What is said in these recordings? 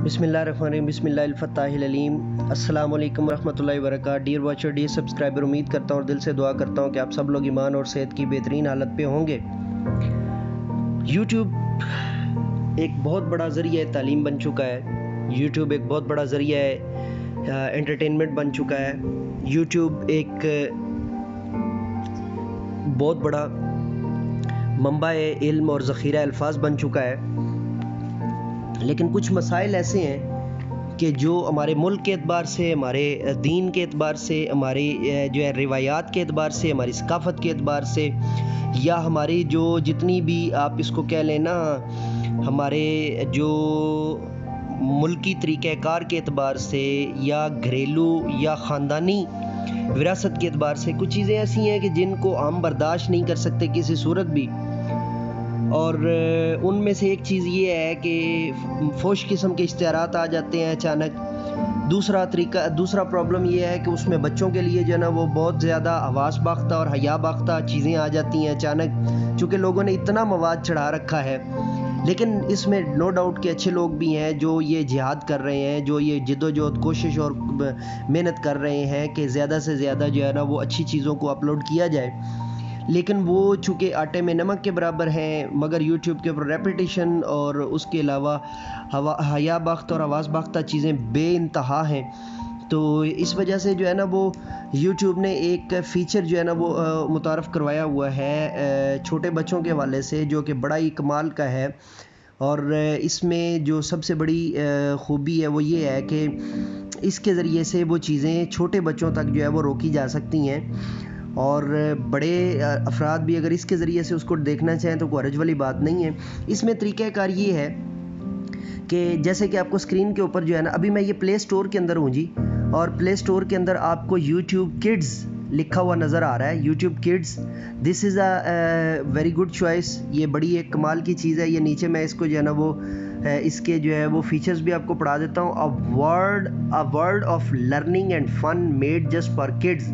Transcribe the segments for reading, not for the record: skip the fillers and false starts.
बिस्मिल्लाहिर्रहमानिर्रहीम बिस्मिल्लाहिल-फत्ताहिल-अलीम अस्सलाम वालेकुम रहमतुल्लाहि व बरकातहू। डियर वॉचर, डियर सब्सक्राइबर, उम्मीद करता हूँ और दिल से दुआ करता हूँ कि आप सब लोग ईमान और सेहत की बेहतरीन हालत पे होंगे। यूट्यूब एक बहुत बड़ा ज़रिया तालीम बन चुका है। यूट्यूब एक बहुत बड़ा ज़रिया एंटरटेनमेंट बन चुका है। यूट्यूब एक बहुत बड़ा मंबा इल्म और ज़ख़ीरा अल्फाज बन चुका है। लेकिन कुछ मसाइल ऐसे हैं कि जो हमारे मुल्क के एतबार से, हमारे दीन के एतबार से, हमारे जो है रिवायात के एतबार से, हमारी सकाफ़त के एतबार से, या हमारी जो जितनी भी आप इसको कह लें ना, हमारे जो मुल्की तरीक़ाकार के एतबार से, या घरेलू या ख़ानदानी विरासत के एतबार से कुछ चीज़ें ऐसी हैं कि जिनको हम बर्दाश्त नहीं कर सकते किसी सूरत भी। और उनमें से एक चीज़ ये है कि फोश किस्म के इश्तिहारात आ जाते हैं अचानक। दूसरा प्रॉब्लम ये है कि उसमें बच्चों के लिए जो है ना वो बहुत ज़्यादा हवास बाख्ता और हया बाख्ता चीज़ें आ जाती हैं अचानक, चूँकि लोगों ने इतना मवाद चढ़ा रखा है। लेकिन इसमें नो डाउट कि अच्छे लोग भी हैं जो ये जिहाद कर रहे हैं, जो ये जिद्दोजहद कोशिश और मेहनत कर रहे हैं कि ज़्यादा से ज़्यादा जो है ना वो अच्छी चीज़ों को अपलोड किया जाए। लेकिन वो चूँकि आटे में नमक के बराबर हैं, मगर यूट्यूब के ऊपर रेपिटेशन और उसके अलावा हया बाख्त और आवाज़ बाख्ता चीज़ें बेइंतहा हैं। तो इस वजह से जो है ना वो यूट्यूब ने एक फ़ीचर जो है ना वो मुतारफ़ करवाया हुआ है छोटे बच्चों के हवाले से, जो कि बड़ा ही कमाल का है। और इसमें जो सबसे बड़ी ख़ूबी है वो ये है कि इसके ज़रिए से वो चीज़ें छोटे बच्चों तक जो है वो रोकी जा सकती हैं, और बड़े अफराद भी अगर इसके ज़रिए से उसको देखना चाहें तो कोई हर्ज वाली बात नहीं है। इसमें तरीक़ाकार ये है कि जैसे कि आपको स्क्रीन के ऊपर जो है ना, अभी मैं ये प्ले स्टोर के अंदर हूँ जी, और प्ले स्टोर के अंदर आपको यूट्यूब किड्स लिखा हुआ नज़र आ रहा है। YouTube kids, this is a very good choice. ये बड़ी एक कमाल की चीज़ है। ये नीचे मैं इसको जो है ना वो इसके जो है वो फीचर्स भी आपको पढ़ा देता हूँ। A world of learning and fun made just for kids.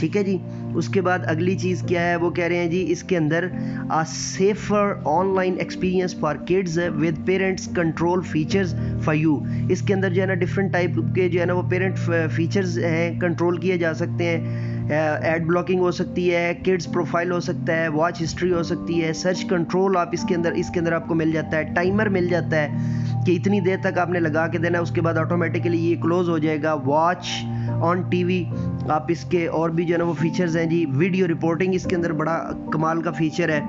ठीक है जी। उसके बाद अगली चीज़ क्या है, वो कह रहे हैं जी इसके अंदर a safer online experience for kids with parents control features for you. इसके अंदर जो है ना डिफरेंट टाइप के जो है ना वो पेरेंट फीचर्स हैं, कंट्रोल किए जा सकते हैं। एड ब्लॉकिंग हो सकती है, किड्स प्रोफाइल हो सकता है, वॉच हिस्ट्री हो सकती है, सर्च कंट्रोल आप इसके अंदर आपको मिल जाता है, टाइमर मिल जाता है कि इतनी देर तक आपने लगा के देना, उसके बाद ऑटोमेटिकली ये क्लोज हो जाएगा। वॉच ऑन टीवी आप इसके, और भी जो है ना वो फीचर्स हैं जी। वीडियो रिपोर्टिंग इसके अंदर बड़ा कमाल का फीचर है।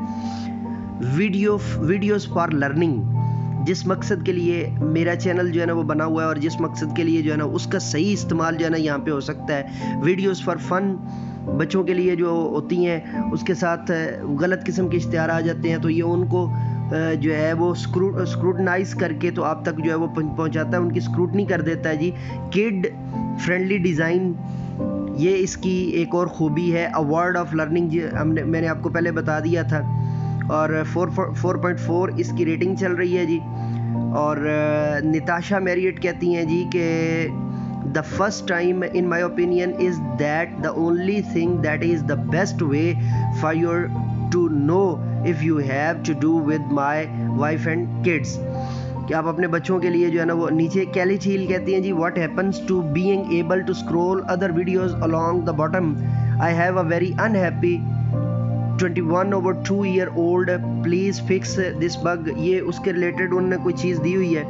वीडियोस फॉर लर्निंग, जिस मकसद के लिए मेरा चैनल जो है ना वो बना हुआ है और जिस मकसद के लिए जो है ना उसका सही इस्तेमाल जो है ना यहाँ पे हो सकता है। वीडियोस फॉर फन, बच्चों के लिए जो होती हैं, उसके साथ गलत किस्म के इश्तिहार आ जाते हैं तो ये उनको जो है वो स्क्रूटनाइज करके तो आप तक जो है वो पहुँचाता है, उनकी स्क्रूटनी कर देता है जी। किड फ्रेंडली डिज़ाइन, ये इसकी एक और ख़ूबी है। अ वर्ल्ड ऑफ लर्निंग मैंने आपको पहले बता दिया था, और 4.4 इसकी रेटिंग चल रही है जी। और निताशा मैरियट कहती हैं जी कि the first time in my opinion is that the only thing that is the best way for your to know if you have to do with my wife and kids, कि आप अपने बच्चों के लिए जो है ना वो नीचे कैली झील कहती हैं जी। What happens to being able to scroll other videos along the bottom. I have a very unhappy 21/2-year-old, please fix this bug. ये उसके रिलेटेड उन्होंने कोई चीज़ दी हुई है,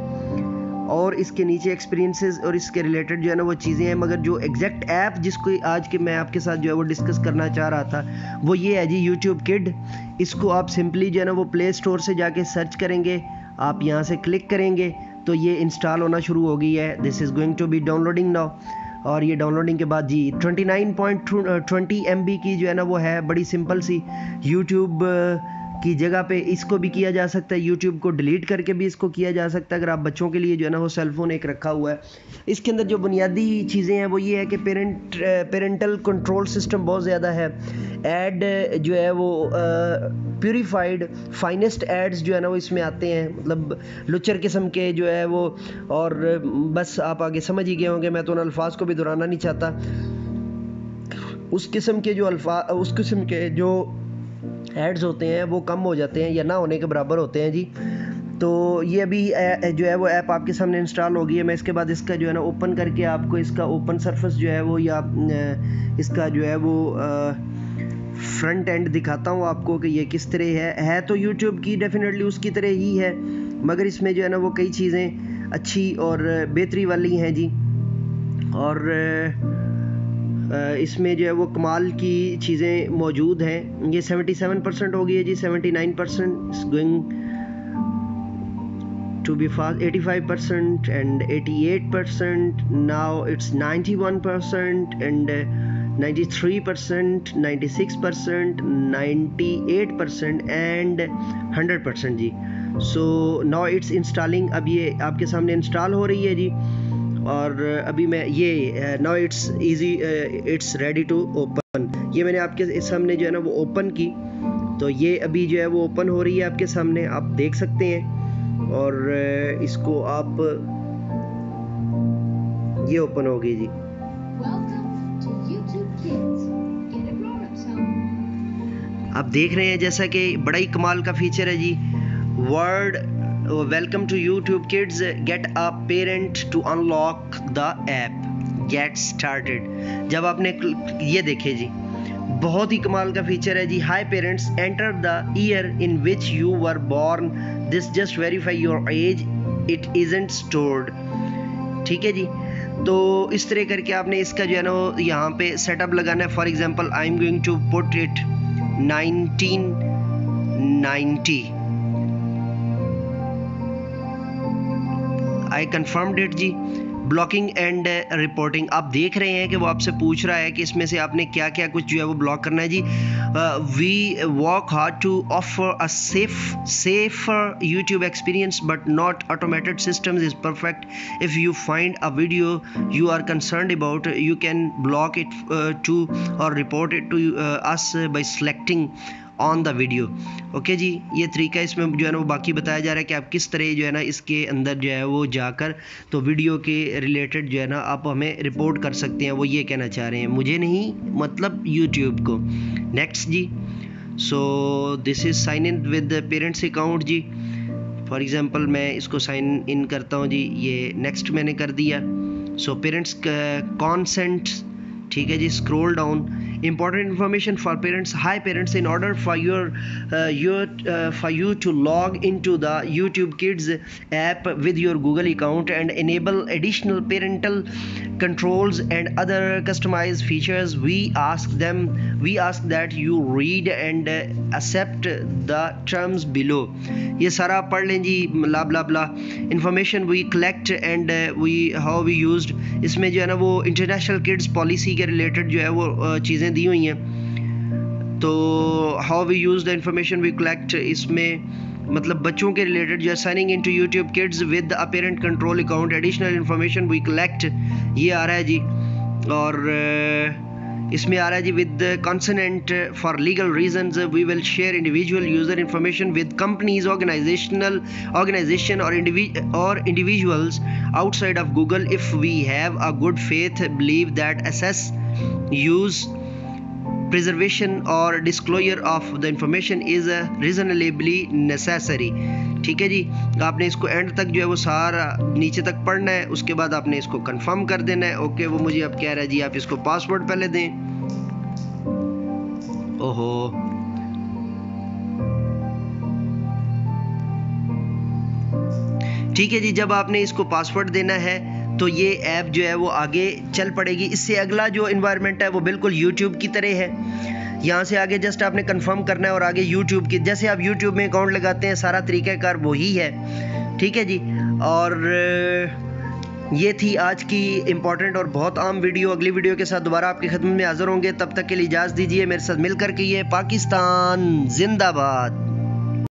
और इसके नीचे एक्सपीरियंसेस और इसके रिलेटेड जो है ना वो चीज़ें हैं। मगर जो एग्जैक्ट ऐप जिसको आज के मैं आपके साथ जो है वो डिस्कस करना चाह रहा था वो ये है जी, यूट्यूब किड। इसको आप सिंपली जो है ना वो प्ले स्टोर से जाके सर्च करेंगे, आप यहाँ से क्लिक करेंगे तो ये इंस्टॉल होना शुरू हो गई है। This is going to be downloading now. और ये डाउनलोडिंग के बाद जी 29.20 MB की जो है ना वो है, बड़ी सिंपल सी। यूट्यूब की जगह पे इसको भी किया जा सकता है, यूट्यूब को डिलीट करके भी इसको किया जा सकता है अगर आप बच्चों के लिए जो है ना वो सेलफोन एक रखा हुआ है। इसके अंदर जो बुनियादी चीज़ें हैं वो ये है कि पेरेंटल कंट्रोल सिस्टम बहुत ज़्यादा है। ऐड जो है वो प्यूरीफाइड फाइनेस्ट एड्स जो है ना वो इसमें आते हैं, मतलब लुचर किस्म के जो है वो। और बस आप आगे समझ ही गए होंगे, मैं तो उन अल्फाज को भी दोहराना नहीं चाहता। उस किस्म के जो एड्स होते हैं वो कम हो जाते हैं या ना होने के बराबर होते हैं जी। तो ये अभी जो है वो ऐप आपके सामने इंस्टॉल हो गई है। मैं इसके बाद इसका जो है ना ओपन करके आपको इसका ओपन सरफेस जो है वो या इसका जो है वो फ्रंट एंड दिखाता हूँ आपको कि ये किस तरह है तो यूट्यूब की डेफिनेटली उसकी तरह ही है, मगर इसमें जो है ना वो कई चीज़ें अच्छी और बेहतरी वाली हैं जी। और इसमें जो है वो कमाल की चीज़ें मौजूद हैं। ये 77% हो गई है जी, 79% is going to be fast, 85% and 88%. Now it's 91% and 93%, 96%, 98% and 100% जी। So now it's installing, अब ये आपके सामने इंस्टॉल हो रही है जी। और अभी मैं ये now it's easy, it's ready to open। ये मैंने आपके सामने जो है ना वो ओपन की, तो ये अभी जो है वो ओपन हो रही है आपके सामने, आप देख सकते हैं। और इसको आप ये ओपन हो गई जी। आप देख रहे हैं जैसा कि बड़ा ही कमाल का फीचर है जी। Word welcome to YouTube kids, get a parent to unlock the app, get started. जब आपने ये देखे जी, बहुत ही कमाल का फीचर है जी। Hi parents, enter the year in which you were born, this just verify your age, it isn't stored. ठीक है जी। तो इस तरह करके आपने इसका जो है ना यहाँ पे सेटअप लगाना है। For example I am going to put it 1990, I confirmed it जी। ब्लॉकिंग एंड रिपोर्टिंग, आप देख रहे हैं कि वो आपसे पूछ रहा है कि इसमें से आपने क्या क्या कुछ जो है वो ब्लॉक करना है जी। We work hard to offer a safer YouTube experience but not automated systems is perfect. If you find a video you are concerned about, you can block it to or report it to us by selecting on the video. Okay जी, ये तरीका इसमें जो है ना वो बाकी बताया जा रहा है कि आप किस तरह जो है ना इसके अंदर जो है वो जाकर तो वीडियो के रिलेटेड जो है ना आप हमें रिपोर्ट कर सकते हैं। वो ये कहना चाह रहे हैं, मुझे नहीं मतलब यूट्यूब को। नेक्स्ट जी। So this is sign in with parents account जी। फॉर एग्जांपल मैं इसको साइन इन करता हूँ जी, ये नेक्स्ट मैंने कर दिया। सो पेरेंट्स कॉन्सेंट, ठीक है जी। Scroll down, important information for parents. Hi parents, in order for you to log into the YouTube Kids app with your Google account and enable additional parental controls and other customized features, we ask that you read and accept the terms below. ये सारा पढ़ लें जी, blah blah blah information we collect and how we used। इसमें जो है ना वो international kids policy के रिलेटेड जो है वो चीज़ें दी हुई हैं। तो how we use the information we collect, इसमें मतलब बच्चों के रिलेटेड जो है signing into YouTube kids with a parent control account, additional information we collect, ये आ रहा है जी। और इसमें आ रहा है जी with consent for legal reasons we will share individual user information with companies, organisation और individuals outside of Google if we have a good faith belief that access, use, preservation or disclosure of the information is reasonably necessary। ठीक है जी। आपने इसको and तक जो है वो सारा नीचे तक पढ़ना है, उसके बाद आपने इसको कंफर्म कर देना है। ओके, वो मुझे अब कह रहा है जी आप इसको पासवर्ड पहले दें। ओहो, ठीक है जी। जब आपने इसको पासवर्ड देना है तो ये ऐप जो है वो आगे चल पड़ेगी। इससे अगला जो इन्वायरमेंट है वो बिल्कुल यूट्यूब की तरह है। यहाँ से आगे जस्ट आपने कंफर्म करना है और आगे यूट्यूब की, जैसे आप यूट्यूब में अकाउंट लगाते हैं सारा तरीक़ाकार वही है। ठीक है जी। और ये थी आज की इम्पॉर्टेंट और बहुत आम वीडियो। अगली वीडियो के साथ दोबारा आपकी खिदमत में हाज़िर होंगे, तब तक के लिए इजाज़त दीजिए। मेरे साथ मिलकर के ये पाकिस्तान जिंदाबाद।